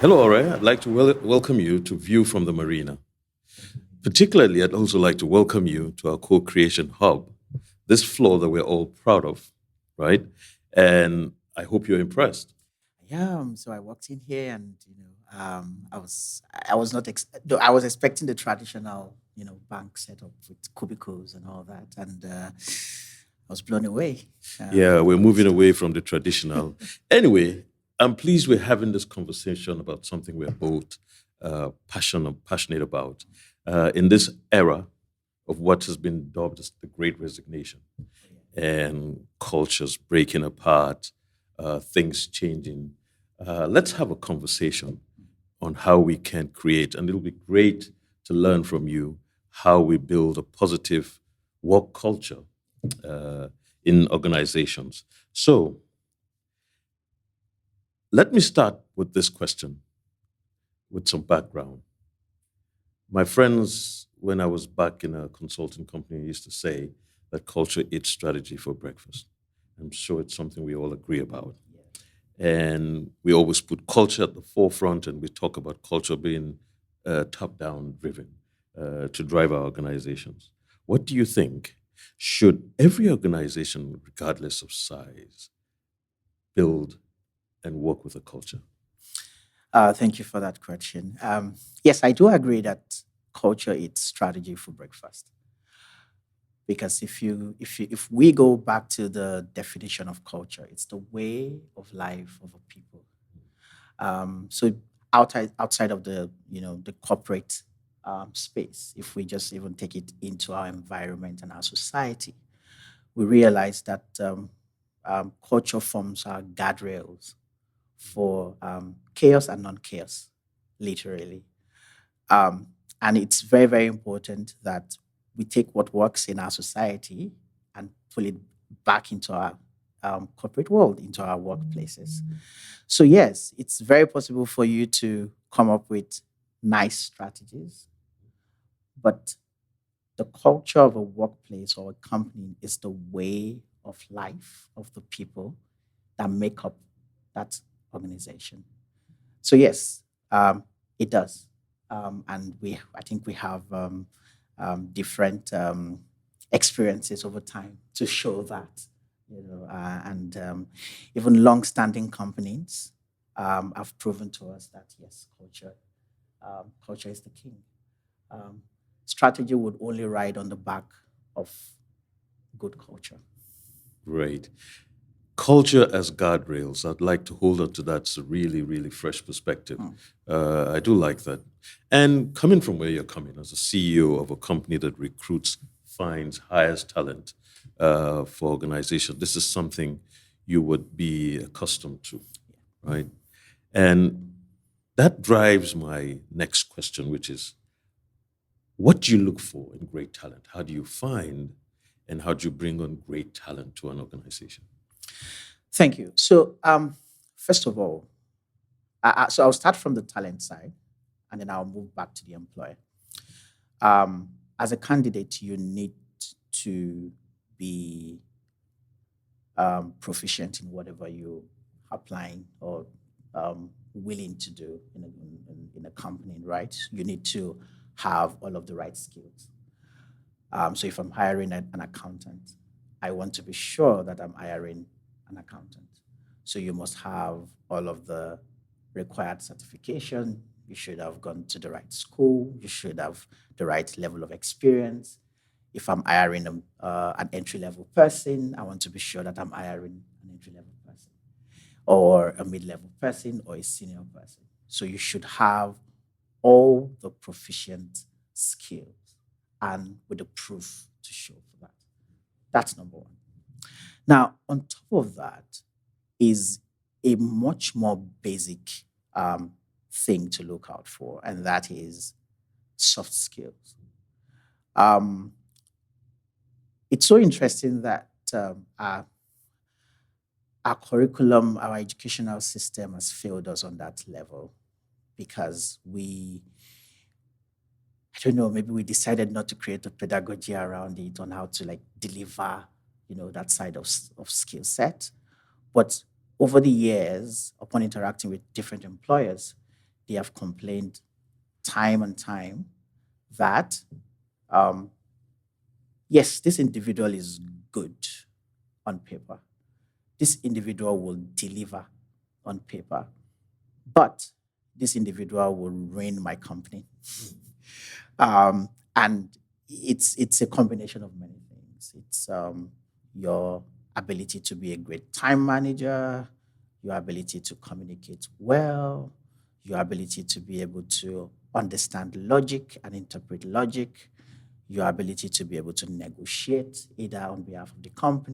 Hello, Ore. I'd like to welcome you to View from the Marina. Particularly, I'd also like to welcome you to our co creation hub, this floor that we're all proud of, right? And I hope you're impressed. Yeah, so I walked in here and I was not though I was expecting the traditional bank setup with cubicles and all that, and I was blown away. Yeah, we're moving Stuff. away from the traditional. Anyway, I'm pleased we're having this conversation about something we're both passionate about in this era of what has been dubbed as the Great Resignation and cultures breaking apart, things changing. Let's have a conversation on how we can create, and it'll be great to learn from you how we build a positive work culture uh, in organizations. So let me start with this question with some background. My friends, when I was back in a consulting company, used to say that culture eats strategy for breakfast. I'm sure it's something we all agree about. And we always put culture at the forefront, and we talk about culture being top down driven to drive our organizations. What do you think? Should every organization, regardless of size, build and work with a culture? Thank you for that question. Yes, I do agree that culture eats strategy for breakfast. Because if we go back to the definition of culture, it's the way of life of a people. So outside of the corporate space, if we just even take it into our environment and our society, we realize that culture forms our guardrails for chaos and non-chaos, literally. Um, and it's very, very important that we take what works in our society and pull it back into our corporate world, into our workplaces. So, yes, it's very possible for you to come up with nice strategies, but the culture of a workplace or a company is the way of life of the people that make up that organization. So yes, it does, and I think we have different experiences over time to show that, and even long-standing companies have proven to us that yes, culture is the king. Um, Strategy would only ride on the back of good culture. Great. Culture as guardrails. I'd like to hold on to that. It's a really, really fresh perspective. Mm. I do like that. And coming from where you're coming, as a CEO of a company that recruits, finds, hires talent for organization, this is something you would be accustomed to, right? And that drives my next question, which is what do you look for in great talent? How do you find and how do you bring on great talent to an organization? Thank you. So, first of all, so I'll start from the talent side, and then I'll move back to the employer. As a candidate, you need to be proficient in whatever you applying or willing to do in a company, right? You need to have all of the right skills. So if I'm hiring an accountant, I want to be sure that I'm hiring an accountant. So you must have all of the required certification. You should have gone to the right school. You should have the right level of experience. If I'm hiring an entry level person, I want to be sure that I'm hiring an entry level person or a mid level person or a senior person. So you should have all the proficient skills and with the proof to show for that. That's number one. Now, on top of that is a much more basic um, thing to look out for, and that is soft skills. Um, it's so interesting that our curriculum, our educational system has failed us on that level because I don't know, maybe we decided not to create a pedagogy around it on how to like deliver, that side of skill set. But over the years, upon interacting with different employers, they have complained time and time that um, yes, this individual is good on paper. This individual will deliver on paper, but this individual will ruin my company. And it's a combination of many things. It's your ability to be a great time manager, your ability to communicate well, your ability to be able to understand logic and interpret logic, your ability to be able to negotiate either on behalf of the company